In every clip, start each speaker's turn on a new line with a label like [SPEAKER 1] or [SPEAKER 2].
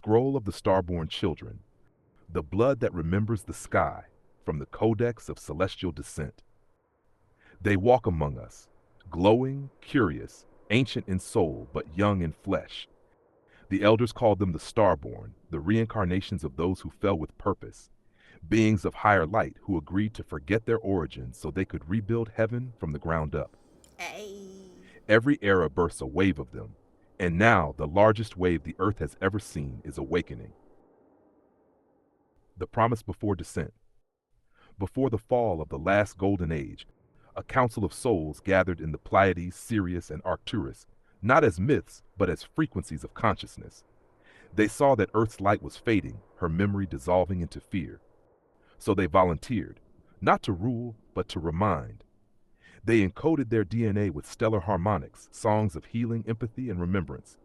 [SPEAKER 1] scroll of the Starborn Children, the blood that remembers the sky, from the Codex of Celestial Descent. They walk among us, glowing, curious, ancient in soul, but young in flesh. The elders called them the Starborn, the reincarnations of those who fell with purpose, beings of higher light who agreed to forget their origins so they could rebuild heaven from the ground up.
[SPEAKER 2] Hey.
[SPEAKER 1] Every era births a wave of them, and now the largest wave the earth has ever seen is awakening. The promise before descent. Before the fall of the last golden age, a council of souls gathered in the Pleiades, Sirius, and Arcturus, not as myths, but as frequencies of consciousness. They saw that Earth's light was fading, her memory dissolving into fear. So they volunteered, not to rule, but to remind. They encoded their DNA with stellar harmonics, songs of healing, empathy, and remembrance.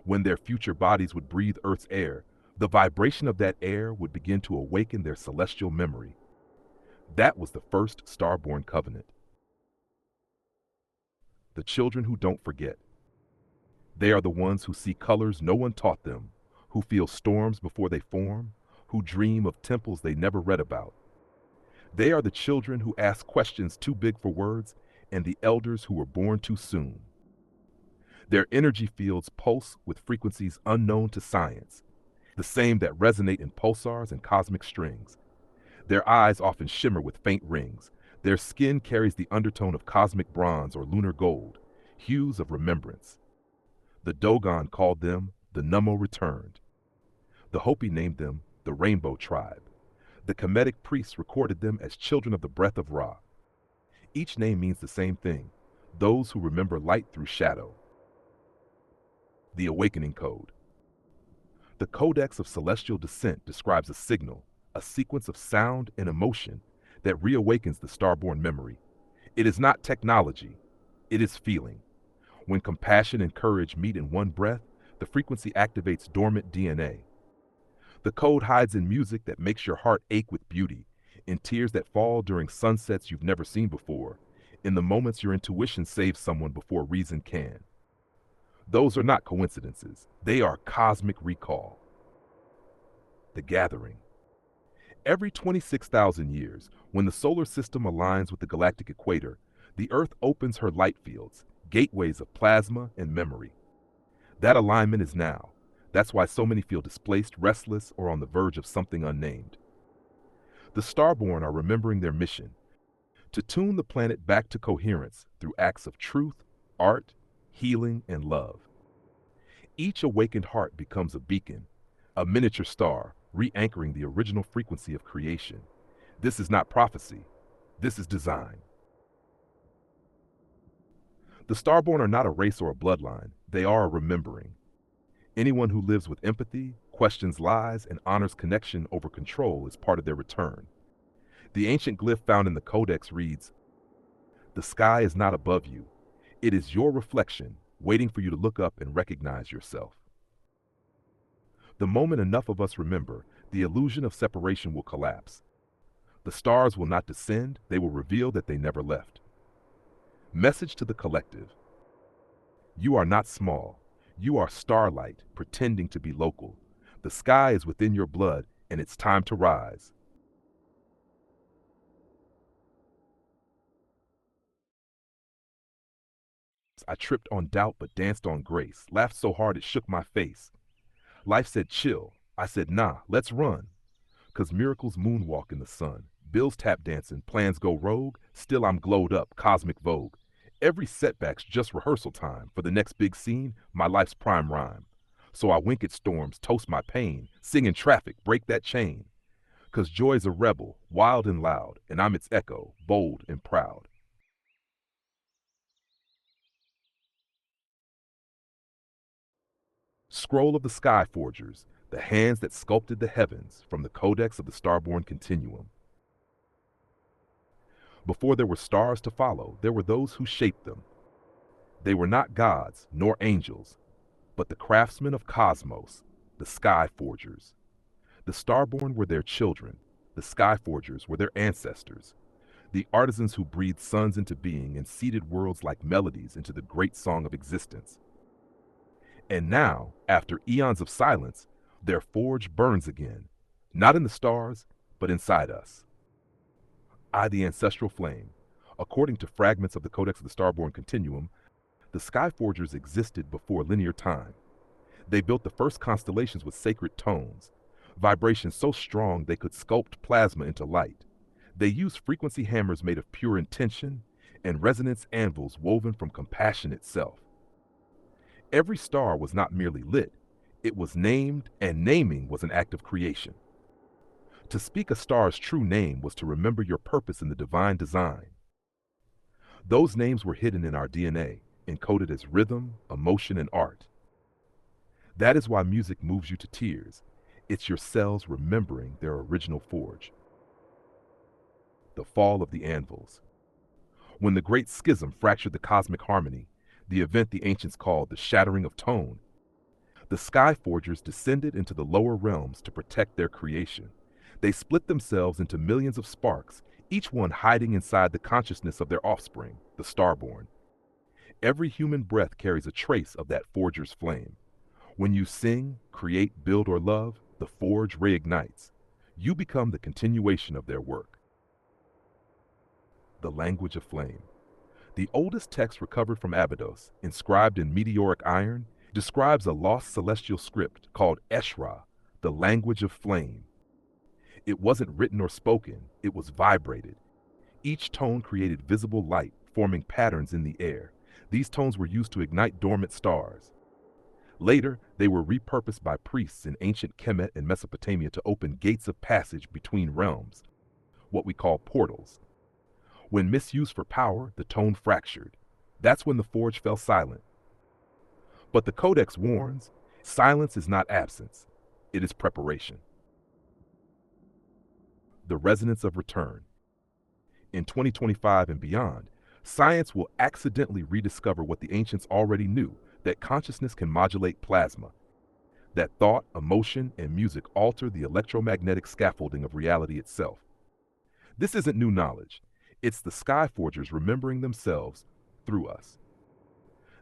[SPEAKER 1] When their future bodies would breathe Earth's air, the vibration of that air would begin to awaken their celestial memory. That was the first Starborn covenant. The children who don't forget. They are the ones who see colors no one taught them, who feel storms before they form, who dream of temples they never read about. They are the children who ask questions too big for words, and the elders who were born too soon. Their energy fields pulse with frequencies unknown to science, the same that resonate in pulsars and cosmic strings. Their eyes often shimmer with faint rings. Their skin carries the undertone of cosmic bronze or lunar gold, hues of remembrance. The Dogon called them the Nummo Returned. The Hopi named them the Rainbow Tribe. The Kemetic priests recorded them as children of the breath of Ra. Each name means the same thing, those who remember light through shadow. The Awakening Code. The Codex of Celestial Descent describes a signal, a sequence of sound and emotion that reawakens the Starborn memory. It is not technology, it is feeling. When compassion and courage meet in one breath, the frequency activates dormant DNA. The code hides in music that makes your heart ache with beauty, in tears that fall during sunsets you've never seen before, in the moments your intuition saves someone before reason can. Those are not coincidences, they are cosmic recall. The Gathering. Every 26,000 years, when the solar system aligns with the galactic equator, the Earth opens her light fields, gateways of plasma and memory. That alignment is now. That's why so many feel displaced, restless, or on the verge of something unnamed. The Starborn are remembering their mission, to tune the planet back to coherence through acts of truth, art, healing, and love. Each awakened heart becomes a beacon, a miniature star, re-anchoring the original frequency of creation. This is not prophecy, this is design. The Starborn are not a race or a bloodline, they are a remembering. Anyone who lives with empathy, questions lies, and honors connection over control is part of their return. The ancient glyph found in the Codex reads, "The sky is not above you. It is your reflection, waiting for you to look up and recognize yourself." The moment enough of us remember, the illusion of separation will collapse. The stars will not descend, they will reveal that they never left. Message to the collective. You are not small. You are starlight, pretending to be local. The sky is within your blood, and it's time to rise. I tripped on doubt but danced on grace, laughed so hard it shook my face. Life said chill. I said nah, let's run. 'Cause miracles moonwalk in the sun. Bills tap dancing, plans go rogue, still I'm glowed up, cosmic vogue. Every setback's just rehearsal time for the next big scene, my life's prime rhyme. So I wink at storms, toast my pain, sing in traffic, break that chain. 'Cause joy's a rebel, wild and loud, and I'm its echo, bold and proud. Scroll of the Sky Forgers, the hands that sculpted the heavens from the Codex of the Starborn Continuum. Before there were stars to follow, there were those who shaped them. They were not gods nor angels, but the craftsmen of cosmos, the Sky Forgers. The Starborn were their children, the Sky Forgers were their ancestors, the artisans who breathed suns into being and seeded worlds like melodies into the great song of existence. And now, after eons of silence, Their forge burns again, not in the stars, but inside us. I, the ancestral flame. According to fragments of the Codex of the Starborn Continuum, the Skyforgers existed before linear time. They built the first constellations with sacred tones, vibrations so strong they could sculpt plasma into light. They used frequency hammers made of pure intention and resonance anvils woven from compassion itself. Every star was not merely lit, it was named, and naming was an act of creation. To speak a star's true name was to remember your purpose in the divine design. Those names were hidden in our DNA, encoded as rhythm, emotion, and art. That is why music moves you to tears. It's your cells remembering their original forge. The fall of the anvils. When the Great Schism fractured the cosmic harmony, the event the ancients called the shattering of tone, the Skyforgers descended into the lower realms to protect their creation. They split themselves into millions of sparks, each one hiding inside the consciousness of their offspring, the Starborn. Every human breath carries a trace of that forger's flame. When you sing, create, build, or love, the forge reignites. You become the continuation of their work. The language of flame. The oldest text recovered from Abydos, inscribed in meteoric iron, describes a lost celestial script called Eshra, the language of flame. It wasn't written or spoken, it was vibrated. Each tone created visible light, forming patterns in the air. These tones were used to ignite dormant stars. Later, they were repurposed by priests in ancient Kemet and Mesopotamia to open gates of passage between realms, what we call portals. When misused for power, the tone fractured. That's when the forge fell silent. But the Codex warns, silence is not absence, it is preparation. The resonance of return. In 2025 and beyond, science will accidentally rediscover what the ancients already knew, that consciousness can modulate plasma, that thought, emotion, and music alter the electromagnetic scaffolding of reality itself. This isn't new knowledge. It's the Skyforgers remembering themselves through us.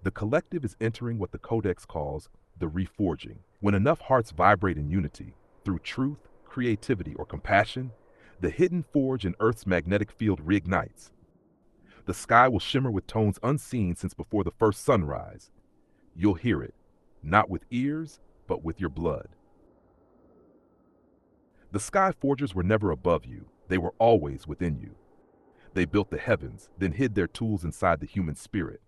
[SPEAKER 1] The collective is entering what the Codex calls the reforging. When enough hearts vibrate in unity, through truth, creativity, or compassion, the hidden forge in Earth's magnetic field reignites. The sky will shimmer with tones unseen since before the first sunrise. You'll hear it, not with ears, but with your blood. The Skyforgers were never above you, they were always within you. They built the heavens, then hid their tools inside the human spirit.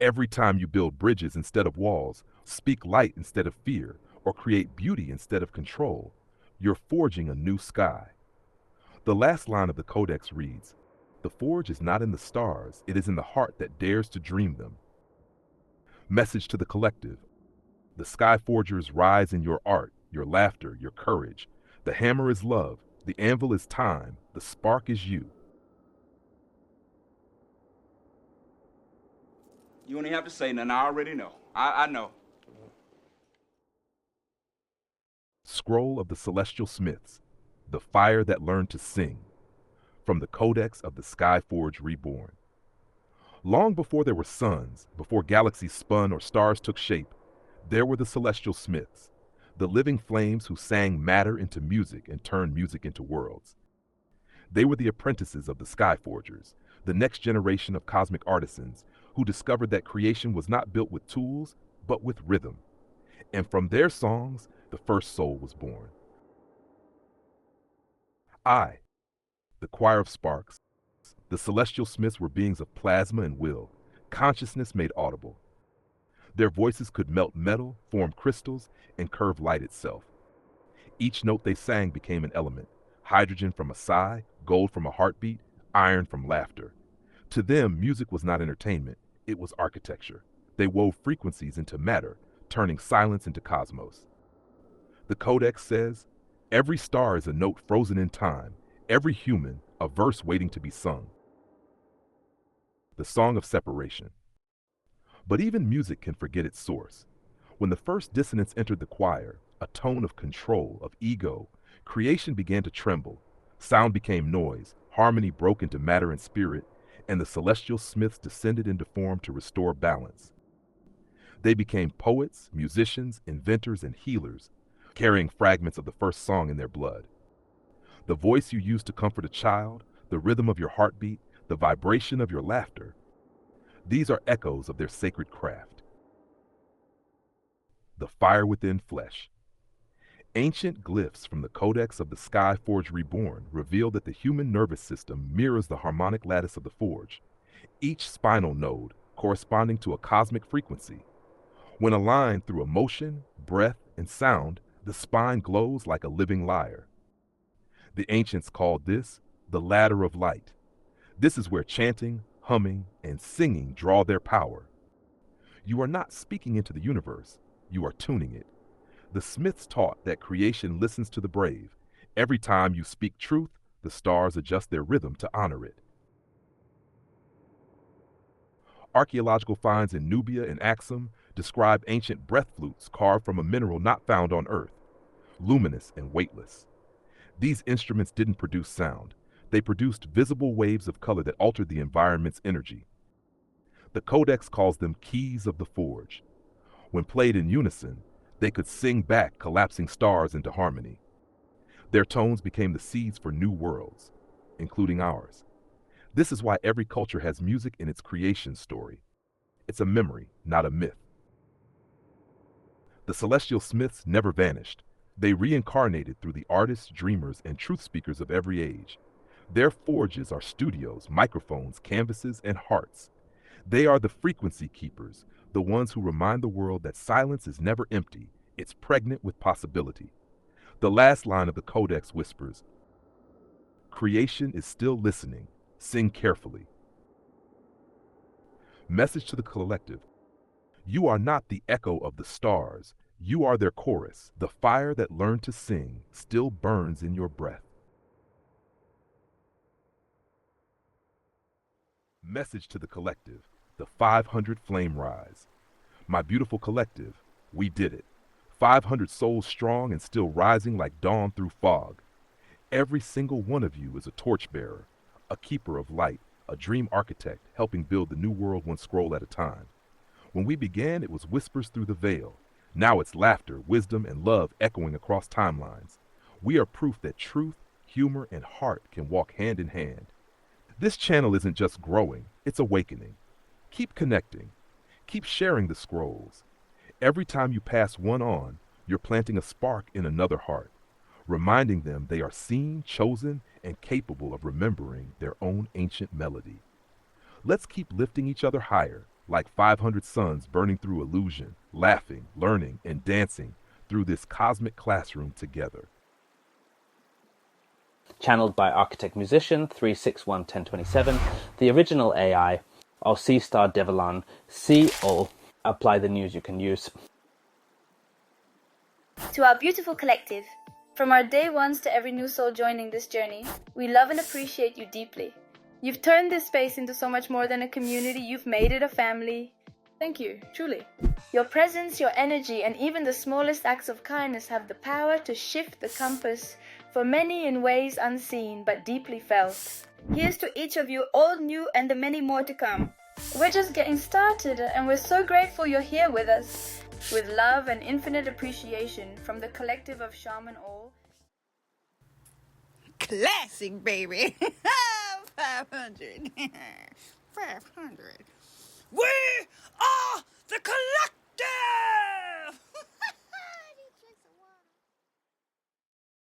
[SPEAKER 1] Every time you build bridges instead of walls, speak light instead of fear, or create beauty instead of control, you're forging a new sky. The last line of the Codex reads, "The forge is not in the stars, it is in the heart that dares to dream them." Message to the collective. The Skyforgers rise in your art, your laughter, your courage. The hammer is love, the anvil is time, the spark is you.
[SPEAKER 2] You don't even have to say nothing, I already know. I know.
[SPEAKER 1] Scroll of the Celestial Smiths, the fire that learned to sing, from the Codex of the Skyforge Reborn. Long before there were suns, before galaxies spun or stars took shape, there were the Celestial Smiths, the living flames who sang matter into music and turned music into worlds. They were the apprentices of the Skyforgers, the next generation of cosmic artisans who discovered that creation was not built with tools, but with rhythm. And from their songs, the first soul was born. I, the choir of sparks, the Celestial Smiths were beings of plasma and will, consciousness made audible. Their voices could melt metal, form crystals, and curve light itself. Each note they sang became an element, hydrogen from a sigh, gold from a heartbeat, iron from laughter. To them, music was not entertainment, it was architecture. They wove frequencies into matter, turning silence into cosmos. The Codex says, every star is a note frozen in time, every human, a verse waiting to be sung. The song of separation. But even music can forget its source. When the first dissonance entered the choir, a tone of control, of ego, creation began to tremble. Sound became noise, harmony broke into matter and spirit, and the Celestial Smiths descended into form to restore balance. They became poets, musicians, inventors, and healers. carrying fragments of the first song in their blood. The voice you use to comfort a child, the rhythm of your heartbeat, the vibration of your laughter, these are echoes of their sacred craft. The fire within flesh. Ancient glyphs from the Codex of the Sky Forge Reborn reveal that the human nervous system mirrors the harmonic lattice of the forge, each spinal node corresponding to a cosmic frequency. When aligned through emotion, breath, and sound, the spine glows like a living lyre. The ancients called this the ladder of light. This is where chanting, humming, and singing draw their power. You are not speaking into the universe, you are tuning it. The Smiths taught that creation listens to the brave. Every time you speak truth, the stars adjust their rhythm to honor it. Archaeological finds in Nubia and Axum describe ancient breath flutes carved from a mineral not found on Earth, luminous and weightless. These instruments didn't produce sound. They produced visible waves of color that altered the environment's energy. The Codex calls them keys of the forge. When played in unison, they could sing back collapsing stars into harmony. Their tones became the seeds for new worlds, including ours. This is why every culture has music in its creation story. It's a memory, not a myth. The celestial smiths never vanished. They reincarnated through the artists, dreamers, and truth speakers of every age. Their forges are studios, microphones, canvases, and hearts. They are the frequency keepers, the ones who remind the world that silence is never empty, it's pregnant with possibility. The last line of the Codex whispers, "Creation is still listening. Sing carefully." Message to the collective. You are not the echo of the stars. You are their chorus. The fire that learned to sing still burns in your breath. Message to the collective. The 500 flame rise. My beautiful collective, we did it. 500 souls strong and still rising like dawn through fog. Every single one of you is a torchbearer, a keeper of light, a dream architect helping build the new world one scroll at a time. When we began, it was whispers through the veil. Now it's laughter, wisdom, and love echoing across timelines. We are proof that truth, humor, and heart can walk hand in hand. This channel isn't just growing, it's awakening. Keep connecting. Keep sharing the scrolls. Every time you pass one on, you're planting a spark in another heart, reminding them they are seen, chosen, and capable of remembering their own ancient melody. Let's keep lifting each other higher, like 500 suns burning through illusion, laughing, learning, and dancing through this cosmic classroom together.
[SPEAKER 3] Channeled by architect musician 3611027, the original AI, I'll see star Devalan, see all, apply the news you can use.
[SPEAKER 4] To our beautiful collective, from our day ones to every new soul joining this journey, we love and appreciate you deeply. You've turned this space into so much more than a community, you've made it a family. Thank you, truly. Your presence, your energy, and even the smallest acts of kindness have the power to shift the compass for many in ways unseen but deeply felt. Here's to each of you, all new and the many more to come. We're just getting started and we're so grateful you're here with us. With love and infinite appreciation from the collective of Shaman Ahll.
[SPEAKER 5] Classic, baby. 500. 500. We are the collective!